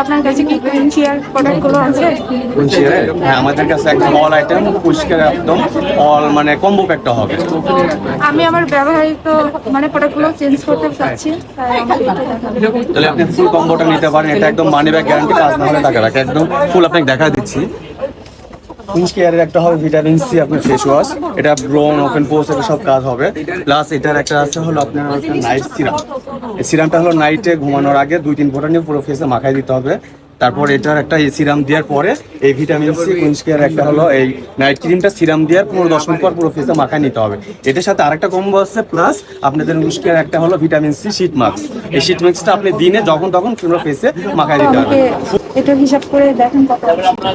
আপনার কাছে কি কুইনশিয়ার প্রোডাক্টগুলো আছে? হ্যাঁ, আমাদের কাছে একদম অল আইটেম পরিষ্কার, একদম অল মানে কম্বো প্যাকটা হবে। আমি আমার ব্যবহৃত মানে প্রোডাক্টগুলো চেঞ্জ করতে চাচ্ছি, তাই আমাকে একটু দেখাবেন। তাহলে আপনি ফুল কম্বোটা নিতে পারেন। এটা একদম মানি ব্যাগ গ্যারান্টি, কাজ না হলে টাকা রাখে। একদম ফুল আপনাকে দেখা দিচ্ছি। কুইন্স কেয়ারের একটা হবে ভিটামিন সি আপনার ফেস ওয়াশ, এটা ব্রোন ওপেন পোর্স এটা সব কাজ হবে। প্লাস এটার একটা আছে হলো আপনার নাইট সিরাম। এই সিরামটা হলো নাইটে ঘুমানোর আগে 2-3 ফোঁটা নিয়ে পুরো ফেসে মাখাই দিতে হবে। তারপর এটার একটা এই সিরাম দেওয়ার পরে এই ভিটামিন সি কুইন্স কেয়ার একটা হলো এই নাইট ক্রিমটা সিরাম দেওয়ার 15-10 মিনিট পর পুরো ফেসে মাখাই নিতে হবে। এটার সাথে আরেকটা কম্বো আছে, প্লাস আপনাদের কুইন্স কেয়ার একটা হলো ভিটামিন সি শীট মাস্ক। এই শীট মাস্কটা আপনি দিনে যখন তখন পুরো ফেসে মাখাই দিতে হবে। এটা হিসাব করে দেখেন কত।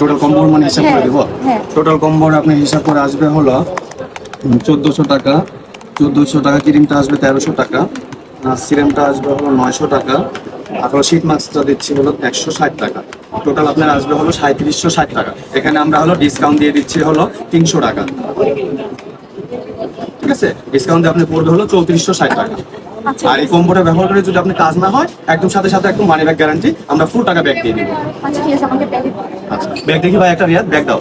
টোটাল কম্বোর মানে হিসাব করে দেবো। টোটাল কম্বোর আপনি হিসাব করে আসবে হলো 1400 টাকা। 1400 টাকা ক্রিমটা আসবে 1300 টাকা, আর সিরামটা আসবে হলো 900 টাকা, আর হলো শীট মাস্কটা দিচ্ছি হলো 160 টাকা। টোটাল আপনার আসবে হলো 3760 টাকা। এখানে আমরা হলো ডিসকাউন্ট দিয়ে দিচ্ছি হলো 300 টাকা। ঠিক আছে, ডিসকাউন্ট দিয়ে আপনি পড়বে হলো 3460 টাকা। আর এই কম্বোটা ব্যবহার করে যদি আপনি কাজ না হয়, একদম সাথে সাথে একদম মানি ব্যাগ গ্যারান্টি, আমরা ফুল টাকা ব্যাগ দিয়ে দিব। আচ্ছা ঠিক আছে, আমাকে ব্যাগ আচ্ছা, ব্যাগ দেখি ভাই, একটা রিয়াদ ব্যাগ দাও।